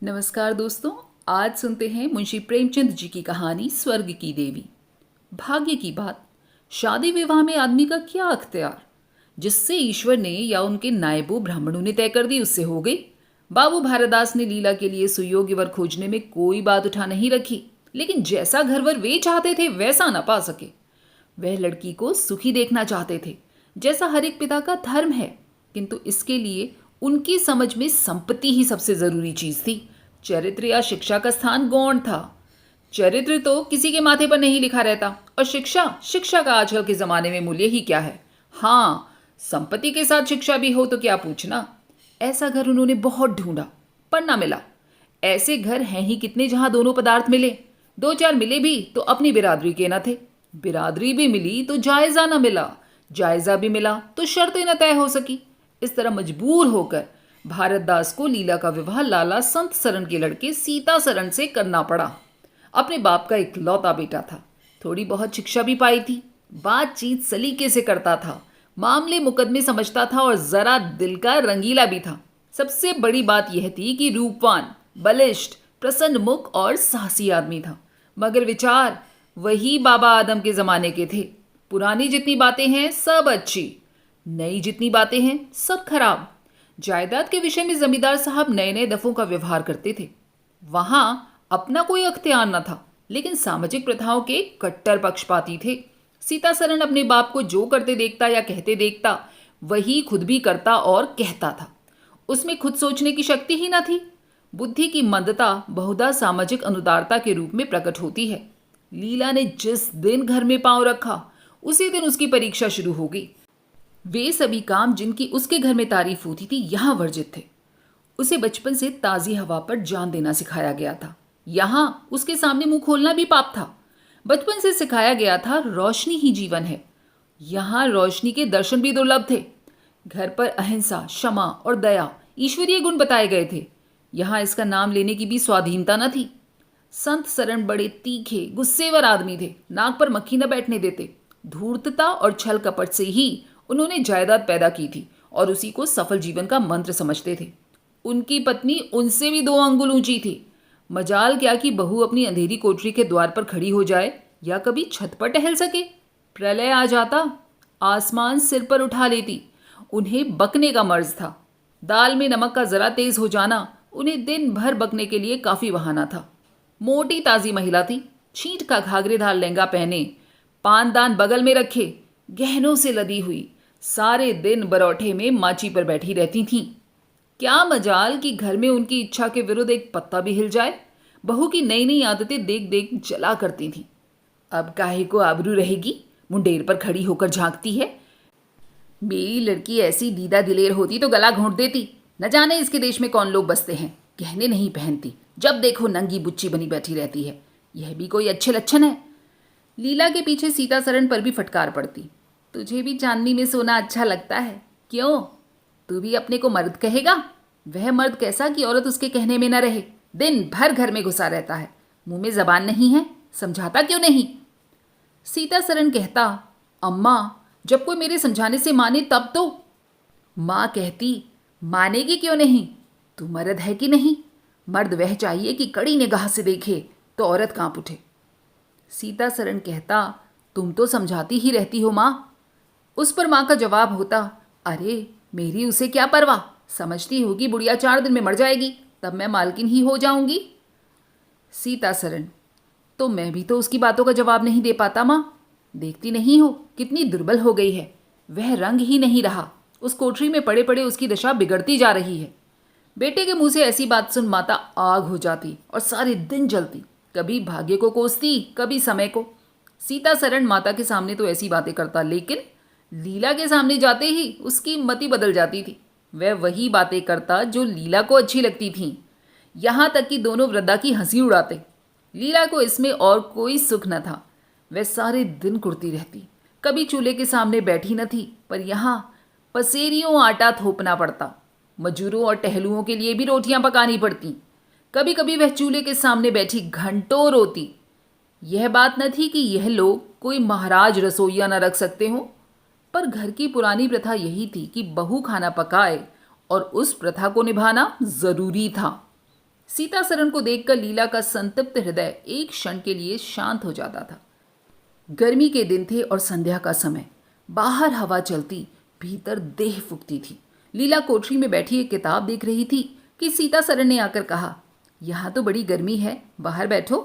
नमस्कार दोस्तों। आज सुनते हैं मुंशी प्रेमचंद जी की कहानी स्वर्ग की देवी। भाग्य की बात। शादी विवाह में आदमी का क्या अख्तियार। जिससे ईश्वर ने या उनके नायबों ब्राह्मणों ने तय कर दी उससे हो गई। बाबू भारदास ने लीला के लिए सुयोग्य वर खोजने में कोई बात उठा नहीं रखी, लेकिन जैसा घरवर वे चाहते थे वैसा न पा सके। वह लड़की को सुखी देखना चाहते थे, जैसा हर एक पिता का धर्म है, किंतु इसके लिए उनकी समझ में संपत्ति ही सबसे जरूरी चीज थी। चरित्र या शिक्षा का स्थान गौण था। चरित्र तो किसी के माथे पर नहीं लिखा रहता, और शिक्षा शिक्षा का आजकल के जमाने में मूल्य ही क्या है। हाँ, संपत्ति के साथ शिक्षा भी हो तो क्या पूछना। ऐसा घर उन्होंने बहुत ढूंढा, पर ना मिला। ऐसे घर हैं ही कितने जहां दोनों पदार्थ मिले। दो चार मिले भी तो अपनी बिरादरी के न थे। बिरादरी भी मिली तो जायजा न मिला। जायजा भी मिला तो शर्तें न तय हो सकी। इस तरह मजबूर होकर भारतदास को लीला का विवाह लाला संत सरन के लड़के सीता सरन से करना पड़ा। अपने बाप का इकलौता बेटा था। थोड़ी बहुत शिक्षा भी पाई थी। बातचीत सलीके से करता था। मामले मुकदमे समझता था और जरा दिल का रंगीला भी था। सबसे बड़ी बात यह थी कि रूपवान, बलिष्ठ, प्रसन्न मुख और साहसी आदमी था। मगर विचार वही बाबा आदम के जमाने के थे। पुरानी जितनी बातें हैं सब अच्छी, नई जितनी बातें हैं सब खराब। जायदाद के विषय में जमींदार साहब नए नए दफों का व्यवहार करते थे। वहां अपना कोई अख्तियार न था, लेकिन सामाजिक प्रथाओं के कट्टर पक्षपाती थे। सीता सरन अपने बाप को जो करते देखता या कहते देखता वही खुद भी करता और कहता था। उसमें खुद सोचने की शक्ति ही न थी। बुद्धि की मंदता बहुधा सामाजिक अनुदारता के रूप में प्रकट होती है। लीला ने जिस दिन घर में पांव रखा उसी दिन उसकी परीक्षा शुरू हो गई। वे सभी काम जिनकी उसके घर में तारीफ होती थी यहां वर्जित थे। उसे बचपन से ताजी हवा पर जान देना सिखाया गया था। यहां उसके सामने मुंह खोलना भी पाप था। बचपन से सिखाया गया था रोशनी ही जीवन है। यहां रोशनी के दर्शन भी दुर्लभ थे। घर पर अहिंसा, क्षमा और दया ईश्वरीय गुण बताए गए थे। यहां इसका नाम लेने की भी स्वाधीनता न थी। संत सरन बड़े तीखे गुस्सेवर आदमी थे। नाक पर मक्खी न बैठने देते। धूर्तता और छल कपट से ही उन्होंने जायदाद पैदा की थी और उसी को सफल जीवन का मंत्र समझते थे। उनकी पत्नी उनसे भी 2 अंगुल ऊंची थी। मजाल क्या कि बहू अपनी अंधेरी कोठरी के द्वार पर खड़ी हो जाए या कभी छत पर टहल सके। प्रलय आ जाता, आसमान सिर पर उठा लेती। उन्हें बकने का मर्ज था। दाल में नमक का जरा तेज हो जाना उन्हें दिन भर बकने के लिए काफी बहाना था। मोटी ताजी महिला थी। छींट का घाघरेदार लहंगा पहने, पानदान बगल में रखे, गहनों से लदी हुई, सारे दिन बरौठे में माची पर बैठी रहती थीं। क्या मजाल कि घर में उनकी इच्छा के विरुद्ध एक पत्ता भी हिल जाए। बहू की नई नई आदतें देख देख जला करती थीं। अब काहे को आबरू रहेगी, मुंडेर पर खड़ी होकर झांकती है। मेरी लड़की ऐसी दीदा दिलेर होती तो गला घोंट देती। न जाने इसके देश में कौन लोग बसते हैं। गहने नहीं पहनती, जब देखो नंगी बुच्ची बनी बैठी रहती है। यह भी कोई अच्छे लक्षण है। लीला के पीछे सीता सरन पर भी फटकार पड़ती। तुझे भी चांदनी में सोना अच्छा लगता है, क्यों? तू भी अपने को मर्द कहेगा? वह मर्द कैसा कि औरत उसके कहने में न रहे। दिन भर घर में घुसा रहता है। मुंह में जबान नहीं है, समझाता क्यों नहीं? सीता सरन कहता, अम्मा, जब कोई मेरे समझाने से माने तब तो। माँ कहती, मानेगी क्यों नहीं? तू मर्द है कि नहीं? मर्द वह चाहिए कि कड़ी निगाह से देखे तो औरत कांप उठे। सीता सरन कहता, तुम तो समझाती ही रहती हो माँ। उस पर माँ का जवाब होता, अरे मेरी उसे क्या परवाह। समझती होगी बुढ़िया 4 दिन में मर जाएगी, तब मैं मालकिन ही हो जाऊंगी। सीता सरन, तो मैं भी तो उसकी बातों का जवाब नहीं दे पाता माँ। देखती नहीं हो कितनी दुर्बल हो गई है। वह रंग ही नहीं रहा। उस कोठरी में पड़े पड़े उसकी दशा बिगड़ती जा रही है। बेटे के मुंह से ऐसी बात सुन माता आग हो जाती और सारे दिन जलती। कभी भाग्य को कोसती, कभी समय को। सीता सरन माता के सामने तो ऐसी बातें करता, लेकिन लीला के सामने जाते ही उसकी मति बदल जाती थी। वह वही बातें करता जो लीला को अच्छी लगती थीं। यहाँ तक कि दोनों वृद्धा की हंसी उड़ाते। लीला को इसमें और कोई सुख न था। वह सारे दिन कुड़ती रहती। कभी चूल्हे के सामने बैठी न थी, पर यहाँ पसेरियों आटा थोपना पड़ता। मजूरों और टहलुओं के लिए भी रोटियां पकानी पड़ती। कभी कभी वह चूल्हे के सामने बैठी घंटों रोती। यह बात न थी कि यह लोग कोई महाराज रसोइया न रख सकते हों, पर घर की पुरानी प्रथा यही थी कि बहू खाना पकाए और उस प्रथा को निभाना जरूरी था। सीता सरन को देखकर लीला का संतप्त हृदय एक क्षण के लिए शांत हो जाता था। गर्मी के दिन थे और संध्या का समय। बाहर हवा चलती, भीतर देह फूकती थी। लीला कोठरी में बैठी एक किताब देख रही थी कि सीता सरन ने आकर कहा, यहाँ तो बड़ी गर्मी है, बाहर बैठो।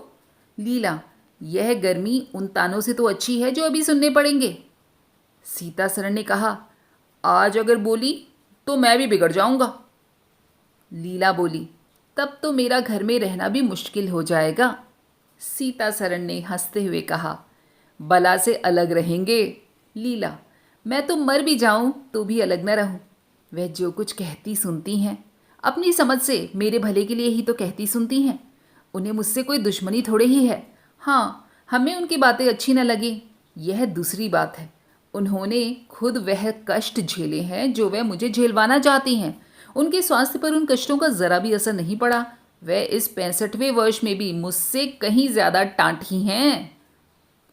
लीला, यह गर्मी उन तानों से तो अच्छी है जो अभी सुनने पड़ेंगे। सीता सरन ने कहा, आज अगर बोली तो मैं भी बिगड़ जाऊंगा। लीला बोली, तब तो मेरा घर में रहना भी मुश्किल हो जाएगा। सीता सरन ने हंसते हुए कहा, बला से अलग रहेंगे। लीला, मैं तो मर भी जाऊं तो भी अलग न रहूं। वह जो कुछ कहती सुनती हैं, अपनी समझ से मेरे भले के लिए ही तो कहती सुनती हैं। उन्हें मुझसे कोई दुश्मनी थोड़े ही है। हाँ, हमें उनकी बातें अच्छी न लगे, यह दूसरी बात है। उन्होंने खुद वह कष्ट झेले हैं जो वह मुझे झेलवाना चाहती हैं। उनके स्वास्थ्य पर उन कष्टों का जरा भी असर नहीं पड़ा। वह इस 65वें वर्ष में भी मुझसे कहीं ज्यादा टांटी हैं।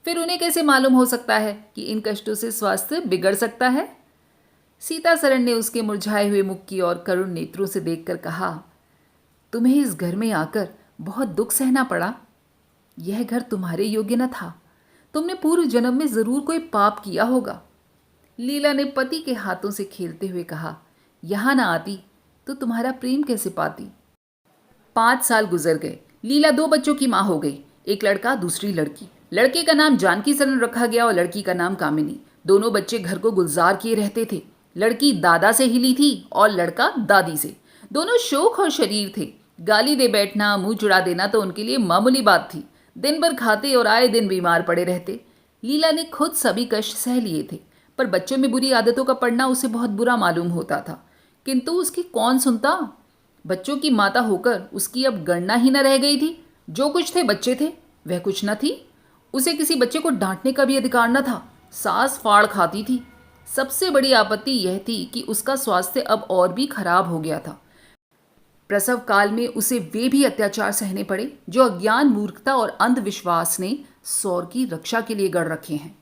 फिर उन्हें कैसे मालूम हो सकता है कि इन कष्टों से स्वास्थ्य बिगड़ सकता है? सीता सरन ने उसके मुरझाए हुए मुख की ओर करुण नेत्रों से देखकर कहा, तुम्हें इस घर में आकर बहुत दुख सहना पड़ा। यह घर तुम्हारे योग्य न था। तुमने पूर्व जन्म में जरूर कोई पाप किया होगा। लीला ने पति के हाथों से खेलते हुए कहा, यहां ना आती तो तुम्हारा प्रेम कैसे पाती। 5 साल गुजर गए। लीला 2 बच्चों की मां हो गई, एक लड़का दूसरी लड़की। लड़के का नाम जानकी सरन रखा गया और लड़की का नाम कामिनी। दोनों बच्चे घर को गुलजार किए रहते थे। लड़की दादा से हिली थी और लड़का दादी से। दोनों शोक और शरीर थे। गाली दे बैठना, मुंह चुड़ा देना तो उनके लिए मामूली बात थी। दिन भर खाते और आए दिन बीमार पड़े रहते। लीला ने खुद सभी कष्ट सह लिए थे, पर बच्चों में बुरी आदतों का पड़ना उसे बहुत बुरा मालूम होता था। किंतु उसकी कौन सुनता। बच्चों की माता होकर उसकी अब गणना ही न रह गई थी। जो कुछ थे बच्चे थे, वह कुछ न थी। उसे किसी बच्चे को डांटने का भी अधिकार न था। सास फाड़ खाती थी। सबसे बड़ी आपत्ति यह थी कि उसका स्वास्थ्य अब और भी खराब हो गया था। प्रसव काल में उसे वे भी अत्याचार सहने पड़े जो अज्ञान, मूर्खता और अंधविश्वास ने सौर की रक्षा के लिए गढ़ रखे हैं।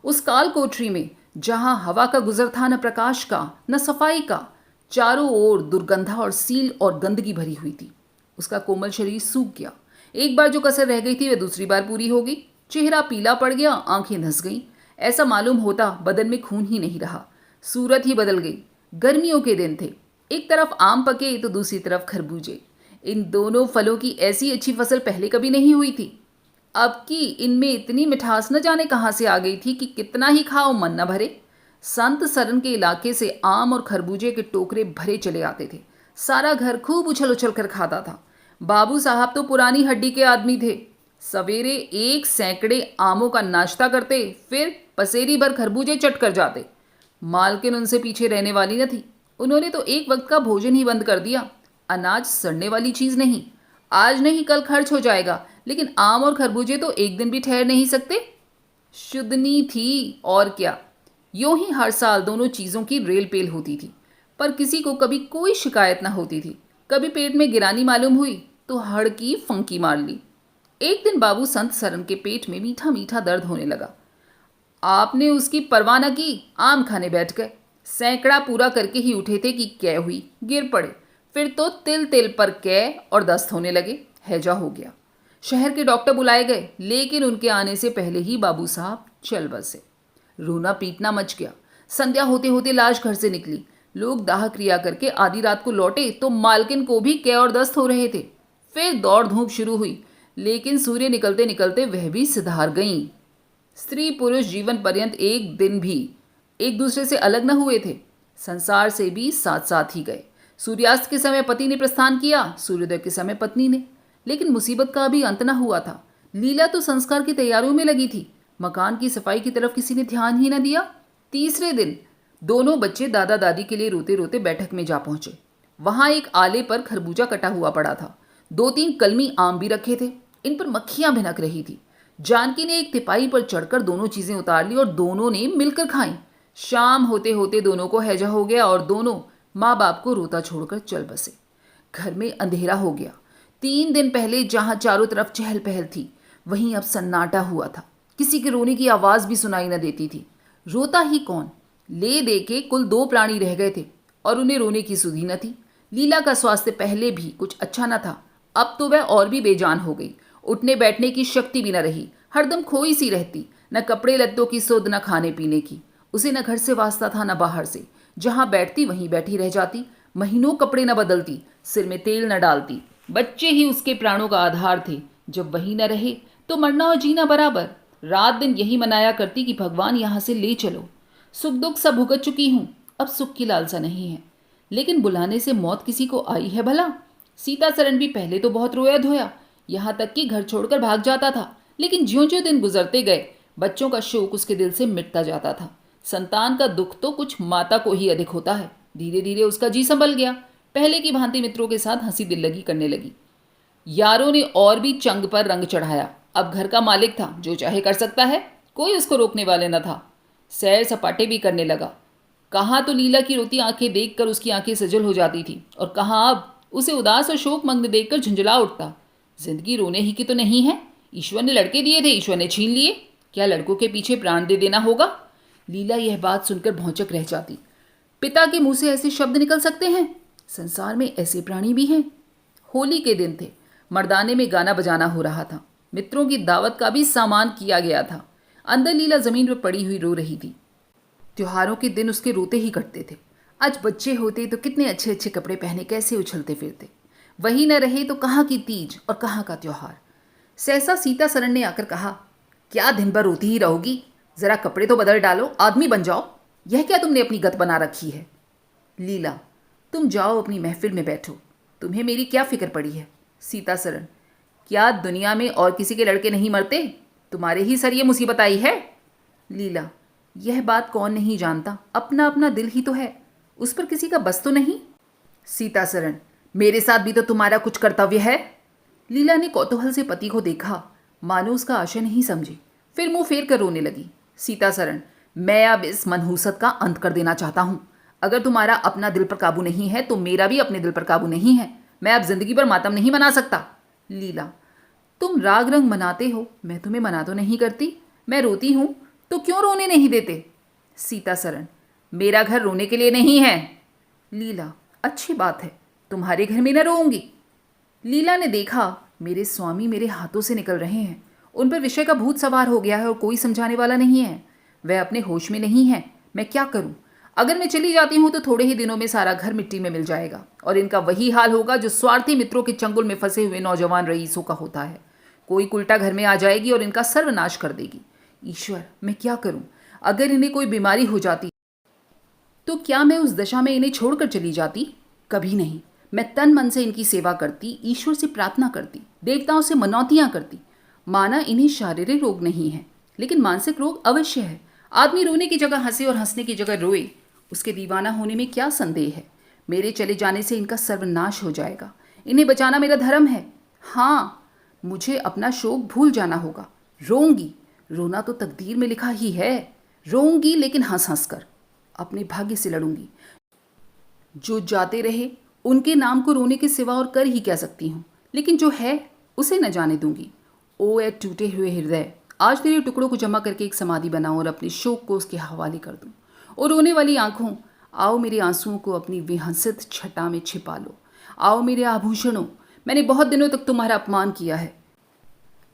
उस काल कोठरी में जहां हवा का गुजर था, न प्रकाश का न सफाई का, चारों ओर दुर्गंधा और सील और गंदगी भरी हुई थी। उसका कोमल शरीर सूख गया। एक बार जो कसर रह गई थी वह दूसरी बार पूरी हो गई। चेहरा पीला पड़ गया, आंखें धंस गईं। ऐसा मालूम होता बदन में खून ही नहीं रहा, सूरत ही बदल गई। गर्मियों के दिन थे। एक तरफ आम पके तो दूसरी तरफ खरबूजे। इन दोनों फलों की ऐसी अच्छी फसल पहले कभी नहीं हुई थी। अब की इनमें इतनी मिठास न जाने कहां से आ गई थी कि कितना ही खाओ मन न भरे। संत सरन के इलाके से आम और खरबूजे के टोकरे भरे चले आते थे। सारा घर खूब उछल उछल कर खाता था। बाबू साहब तो पुरानी हड्डी के आदमी थे। सवेरे 1 सैकड़े आमों का नाश्ता करते, फिर पसेरी भर खरबूजे चट कर जाते। मालकिन उनसे पीछे रहने वाली न थी। उन्होंने तो एक वक्त का भोजन ही बंद कर दिया। अनाज सड़ने वाली चीज नहीं, आज नहीं कल खर्च हो जाएगा, लेकिन आम और खरबूजे तो एक दिन भी ठहर नहीं सकते। शुद्धनी थी और क्या। यूं ही हर साल दोनों चीजों की रेल पेल होती थी, पर किसी को कभी कोई शिकायत न होती थी। कभी पेट में गिरानी मालूम हुई तो हड़ की फंकी मार ली। एक दिन बाबू संत सरन के पेट में मीठा मीठा दर्द होने लगा। आपने उसकी परवाह न की, आम खाने बैठ गए। सैकड़ा पूरा करके ही उठे थे कि कै हुई, गिर पड़े। फिर तो तिल तिल पर कै और दस्त होने लगे। हैजा हो गया। शहर के डॉक्टर बुलाए गए, लेकिन उनके आने से पहले ही बाबू साहब चल बसे। रोना पीटना मच गया। संध्या होते होते लाश घर से निकली। लोग दाह क्रिया करके आधी रात को लौटे तो मालकिन को भी कै और दस्त हो रहे थे। फिर दौड़ धूप शुरू हुई, लेकिन सूर्य निकलते निकलते वह भी सिधार गईं। स्त्री पुरुष जीवन पर्यंत एक दिन भी एक दूसरे से अलग न हुए थे। संसार से भी साथ साथ ही गए। सूर्यास्त के समय पति ने प्रस्थान किया, सूर्योदय के समय पत्नी ने। लेकिन मुसीबत का अभी अंत न हुआ था। लीला तो संस्कार की तैयारियों में लगी थी। मकान की सफाई की तरफ किसी ने ध्यान ही न दिया। तीसरे दिन दोनों बच्चे दादा दादी के लिए रोते रोते बैठक में जा पहुंचे। वहां एक आले पर खरबूजा कटा हुआ पड़ा था। 2-3 कलमी आम भी रखे थे। इन पर मक्खियां भिनक रही थी। जानकी ने एक तिपाही पर चढ़कर दोनों चीजें उतार ली और दोनों ने मिलकर खाई। शाम होते होते दोनों को हैजा हो गया और दोनों माँ बाप को रोता छोड़कर चल बसे। घर में अंधेरा हो गया। 3 दिन पहले जहां चारों तरफ चहल पहल थी, वहीं अब सन्नाटा हुआ था। किसी के रोने की आवाज भी सुनाई न देती थी। रोता ही कौन। ले दे के कुल 2 प्राणी रह गए थे और उन्हें रोने की सुधि न थी। लीला का स्वास्थ्य पहले भी कुछ अच्छा न था। अब तो वह और भी बेजान हो गई। उठने बैठने की शक्ति भी न रही, हरदम खोई सी रहती, न कपड़े लत्तों की सुध, न खाने पीने की। उसे न घर से वास्ता था न बाहर से। जहां बैठती वहीं बैठी रह जाती, महीनों कपड़े न बदलती, सिर में तेल न डालती। बच्चे ही उसके प्राणों का आधार थे, जब वही न रहे तो मरना और जीना बराबर। रात दिन यही मनाया करती कि भगवान यहां से ले चलो। सुख दुख सब भुगत चुकी हूं, अब सुख की लालसा नहीं है। लेकिन बुलाने से मौत किसी को आई है भला? सीतासरण भी पहले तो बहुत रोया धोया, यहां तक कि घर छोड़कर भाग जाता था। लेकिन ज्यों ज्यों दिन गुजरते गए, बच्चों का शोक उसके दिल से मिटता जाता था। संतान का दुख तो कुछ माता को ही अधिक होता है। धीरे धीरे उसका जी संभल गया। पहले की भांति मित्रों के साथ हंसी दिल लगी करने लगी। यारों ने और भी चंग पर रंग चढ़ाया। अब घर का मालिक था, जो चाहे कर सकता है, कोई उसको रोकने वाले न था। सैर सपाटे भी करने लगा। कहाँ तो लीला की रोती आंखें देखकर उसकी आंखें सजल हो जाती थी, और कहाँ अब उसे उदास और शोकमग्न देखकर झुंझला उठता। जिंदगी रोने ही की तो नहीं है। ईश्वर ने लड़के दिए थे, ईश्वर ने छीन लिए। क्या लड़कों के पीछे प्राण दे देना होगा? लीला यह बात सुनकर भौंचक रह जाती। पिता के मुंह से ऐसे शब्द निकल सकते हैं? संसार में ऐसे प्राणी भी हैं? होली के दिन थे। मर्दाने में गाना बजाना हो रहा था। मित्रों की दावत का भी सामान किया गया था। अंदर लीला जमीन पर पड़ी हुई रो रही थी। त्योहारों के दिन उसके रोते ही कटते थे। आज बच्चे होते तो कितने अच्छे अच्छे कपड़े पहने कैसे उछलते फिरते। वही न रहे तो कहाँ की तीज और कहाँ का त्योहार। सहसा सीतासरण ने आकर कहा, क्या दिन भर रोती ही रहोगी? जरा कपड़े तो बदल डालो, आदमी बन जाओ। यह क्या तुमने अपनी गत बना रखी है? लीला, तुम जाओ अपनी महफिल में बैठो, तुम्हें मेरी क्या फिक्र पड़ी है? सीतासरण, क्या दुनिया में और किसी के लड़के नहीं मरते? तुम्हारे ही सर ये मुसीबत आई है? लीला, यह बात कौन नहीं जानता, अपना अपना दिल ही तो है, उस पर किसी का बस तो नहीं। सीतासरण, मेरे साथ भी तो तुम्हारा कुछ कर्तव्य है। लीला ने कौतूहल से पति को देखा, मानो उसका आशय नहीं समझी, फिर मुंह फेर कर रोने लगी। सीतासरण, मैं अब इस मनहूसत का अंत कर देना चाहता हूं। अगर तुम्हारा अपना दिल पर काबू नहीं है तो मेरा भी अपने दिल पर काबू नहीं है। मैं अब जिंदगी भर मातम नहीं मना सकता। लीला, तुम राग रंग मनाते हो, मैं तुम्हें मना तो नहीं करती। मैं रोती हूं तो क्यों रोने नहीं देते? सीतासरण, मेरा घर रोने के लिए नहीं है। लीला, अच्छी बात है, तुम्हारे घर में न रोऊंगी। लीला ने देखा, मेरे स्वामी मेरे हाथों से निकल रहे हैं। उन पर विषय का भूत सवार हो गया है और कोई समझाने वाला नहीं है। वह अपने होश में नहीं है। मैं क्या करूं? अगर मैं चली जाती हूं तो थोड़े ही दिनों में सारा घर मिट्टी में मिल जाएगा, और इनका वही हाल होगा जो स्वार्थी मित्रों के चंगुल में फंसे हुए नौजवान रईसों का होता है। कोई उल्टा घर में आ जाएगी और इनका सर्वनाश कर देगी। ईश्वर, मैं क्या करूं? अगर इन्हें कोई बीमारी हो जाती तो क्या मैं उस दशा में इन्हें छोड़कर चली जाती? कभी नहीं। मैं तन मन से इनकी सेवा करती, ईश्वर से प्रार्थना करती, देवताओं से मनौतियां करती। माना इन्हें शारीरिक रोग नहीं है, लेकिन मानसिक रोग अवश्य है। आदमी रोने की जगह हंसे और हंसने की जगह रोए, उसके दीवाना होने में क्या संदेह है? मेरे चले जाने से इनका सर्वनाश हो जाएगा। इन्हें बचाना मेरा धर्म है। हाँ, मुझे अपना शोक भूल जाना होगा। रोऊंगी, रोना तो तकदीर में लिखा ही है। रोऊंगी, लेकिन हंस हंस कर। अपने भाग्य से लड़ूंगी। जो जाते रहे उनके नाम को रोने के सिवा और कर ही क्या सकती हूँ, लेकिन जो है उसे न जाने दूंगी। ओ ए टूटे हुए हृदय, आज तेरे टुकड़ों को जमा करके एक समाधि बनाऊं और अपने शोक को उसके हवाले कर दूं। और रोने वाली आंखों, आओ मेरे आंसुओं को अपनी विहंसित छटा में छिपा लो। आओ मेरे आभूषणों, मैंने बहुत दिनों तक तुम्हारा अपमान किया है,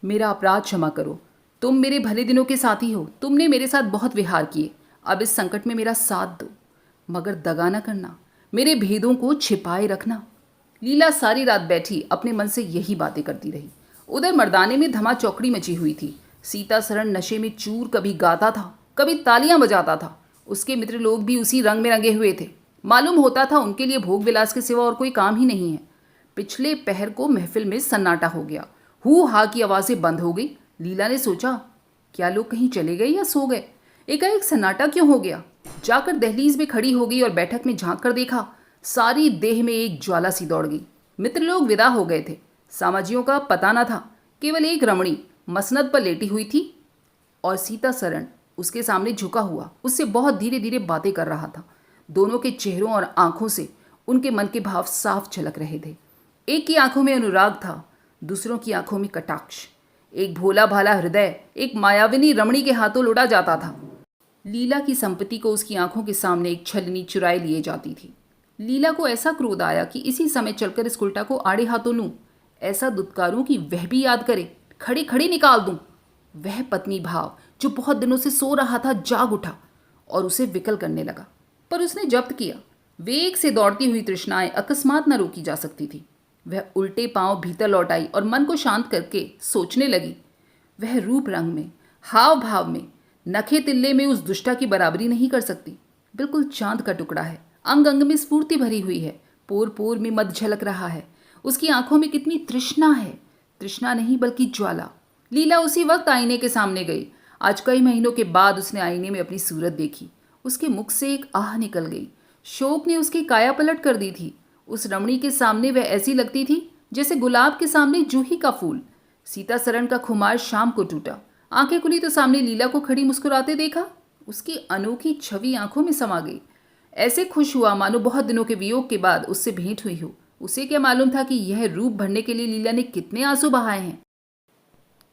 मेरा अपराध क्षमा करो। तुम मेरे भले दिनों के साथी हो, तुमने मेरे साथ बहुत विहार किए। अब इस संकट में मेरा साथ दो, मगर दगा न करना, मेरे भेदों को छिपाए रखना। लीला सारी रात बैठी अपने मन से यही बातें करती रही। उधर मर्दाने में धमा चौकड़ी मची हुई थी। सीतासरण नशे में चूर, कभी गाता था, कभी तालियां बजाता था। उसके मित्र लोग भी उसी रंग में रंगे हुए थे। मालूम होता था उनके लिए भोग विलास के सिवा और कोई काम ही नहीं है। पिछले पहर को महफिल में सन्नाटा हो गया। हू हा की आवाजें बंद हो गई। लीला ने सोचा, क्या लोग कहीं चले गए या सो गए? एकाएक सन्नाटा क्यों हो गया? जाकर दहलीज में खड़ी हो गई और बैठक में झांक कर देखा, सारी देह में एक ज्वाला सी दौड़ गई। मित्र लोग विदा हो गए थे। सामाजियों का पता न था। केवल एक रमणी मसनद पर लेटी हुई थी और सीतासरण उसके सामने झुका हुआ उससे बहुत धीरे धीरे बातें कर रहा था। दोनों के चेहरों और आंखों से उनके मन के भाव साफ झलक रहे थे। एक की आंखों में अनुराग था, दूसरों की आंखों में कटाक्ष। एक भोला भाला हृदय एक मायाविनी रमणी के हाथों लुटा जाता था। लीला की संपत्ति को उसकी आंखों के सामने एक छलनी चुराए लिए जाती थी। लीला को ऐसा क्रोध आया कि इसी समय चलकर इस उल्टा को आड़े हाथों लूं। ऐसा दुत्कारों कि वह भी याद करे, खड़ी खड़ी निकाल दूं। वह पत्नी भाव जो बहुत दिनों से सो रहा था जाग उठा और उसे विकल करने लगा, पर उसने जब्त किया। वेग से दौड़ती हुई तृष्णाएं अकस्मात न रोकी जा सकती थी। वह उल्टे पांव भीतर लौट आई और मन को शांत करके सोचने लगी। वह रूप रंग में, हाव भाव में, नखे तिल्ले में उस दुष्टा की बराबरी नहीं कर सकती। बिल्कुल चांद का टुकड़ा है, अंग अंग में स्फूर्ति भरी हुई है, पोर पोर में मद झलक रहा है। उसकी आंखों में कितनी तृष्णा है, तृष्णा नहीं बल्कि ज्वाला। लीला उसी वक्त आईने के सामने गई। आज कई महीनों के बाद उसने आईने में अपनी सूरत देखी। उसके मुख से एक आह निकल गई। शोक ने उसकी काया पलट कर दी थी। उस रमणी के सामने वह ऐसी लगती थी जैसे गुलाब के सामने जूही का फूल। सीता सरन का खुमार शाम को टूटा। आंखें खुली तो सामने लीला को खड़ी मुस्कुराते देखा। उसकी अनोखी छवि आंखों में समा गई। ऐसे खुश हुआ मानो बहुत दिनों के वियोग के बाद उससे भेंट हुई हो। उसे क्या मालूम था कि यह रूप भरने के लिए लीला ने कितने आंसू बहाए हैं।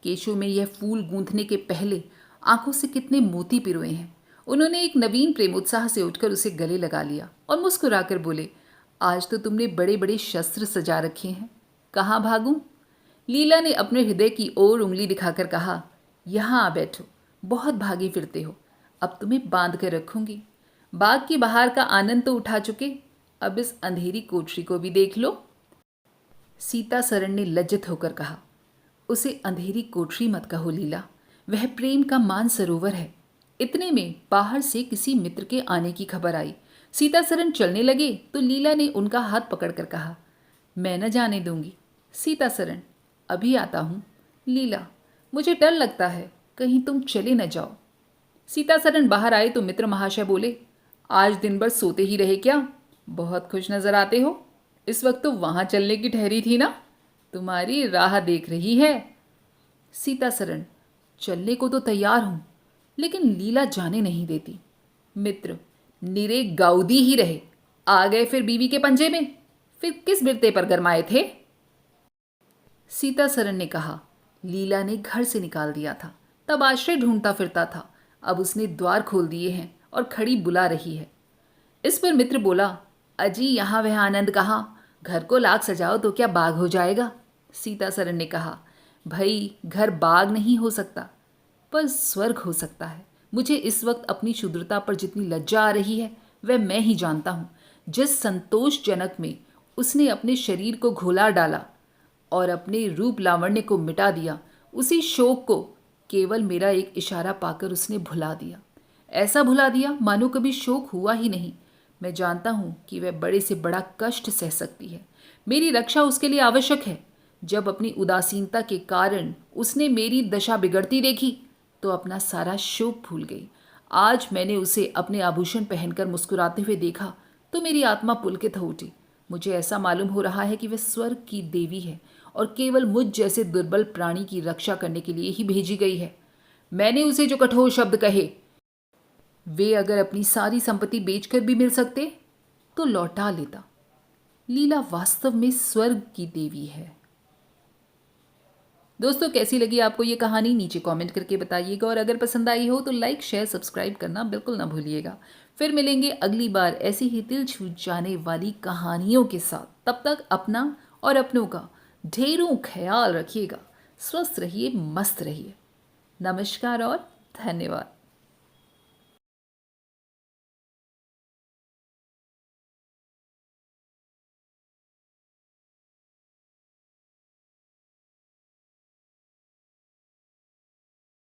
केशों में यह फूल गूंथने के पहले आंखों से कितने मोती पिरोए हैं। उन्होंने एक नवीन प्रेमोत्साह से उठकर उसे गले लगा लिया और मुस्कुराकर बोले, आज तो तुमने बड़े बड़े शस्त्र सजा रखे हैं, कहाँ भागूं? लीला ने अपने हृदय की ओर उंगली दिखाकर कहा, यहाँ आ बैठो, बहुत भागे फिरते हो, अब तुम्हें बांध कर रखूंगी। बाग की बहार का आनंद तो उठा चुके, अब इस अंधेरी कोठरी को भी देख लो। सीता सरन ने लज्जित होकर कहा, उसे अंधेरी कोठरी मत कहो लीला, वह प्रेम का मानसरोवर है। इतने में बाहर से किसी मित्र के आने की खबर आई। सीता सरन चलने लगे तो लीला ने उनका हाथ पकड़कर कहा, मैं न जाने दूंगी। सीता सरन, अभी आता हूँ। लीला, मुझे डर लगता है, कहीं तुम चले न जाओ। सीता सरन बाहर आए तो मित्र महाशय बोले, आज दिन भर सोते ही रहे क्या? बहुत खुश नजर आते हो। इस वक्त तो वहां चलने की ठहरी थी ना, तुम्हारी राह देख रही है। सीता सरन, चलने को तो तैयार हूं, लेकिन लीला जाने नहीं देती। मित्र, निरे गाउदी ही रहे, आ गए फिर बीवी के पंजे में, फिर किस बिरते पर गरमाए थे? सीता सरन ने कहा, लीला ने घर से निकाल दिया था, तब आश्रय ढूंढता फिरता था, अब उसने द्वार खोल दिए हैं और खड़ी बुला रही है। इस पर मित्र बोला, अजी यहाँ वह आनंद कहाँ, घर को लाख सजाओ तो क्या बाग हो जाएगा? सीता सरन ने कहा, भाई घर बाग नहीं हो सकता, पर स्वर्ग हो सकता है। मुझे इस वक्त अपनी शुद्रता पर जितनी लज्जा आ रही है वह मैं ही जानता हूँ। जिस संतोषजनक में उसने अपने शरीर को घोला डाला और अपने रूप लावण्य को मिटा दिया, उसी शोक को केवल मेरा एक इशारा पाकर उसने भुला दिया। ऐसा भुला दिया मानो कभी शोक हुआ ही नहीं। मैं जानता हूँ कि वह बड़े से बड़ा कष्ट सह सकती है। मेरी रक्षा उसके लिए आवश्यक है। जब अपनी उदासीनता के कारण उसने मेरी दशा बिगड़ती देखी तो अपना सारा शोक भूल गई। आज मैंने उसे अपने आभूषण पहनकर मुस्कुराते हुए देखा तो मेरी आत्मा पुलकित हो उठी। मुझे ऐसा मालूम हो रहा है कि वह स्वर्ग की देवी है और केवल मुझ जैसे दुर्बल प्राणी की रक्षा करने के लिए ही भेजी गई है। मैंने उसे जो कठोर शब्द कहे, वे अगर अपनी सारी संपत्ति बेचकर भी मिल सकते तो लौटा लेता। लीला वास्तव में स्वर्ग की देवी है। दोस्तों, कैसी लगी आपको ये कहानी नीचे कमेंट करके बताइएगा, और अगर पसंद आई हो तो लाइक शेयर सब्सक्राइब करना बिल्कुल ना भूलिएगा। फिर मिलेंगे अगली बार ऐसी ही दिल छू जाने वाली कहानियों के साथ। तब तक अपना और अपनों का ढेरों ख्याल रखिएगा। स्वस्थ रहिए, मस्त रहिए। नमस्कार और धन्यवाद।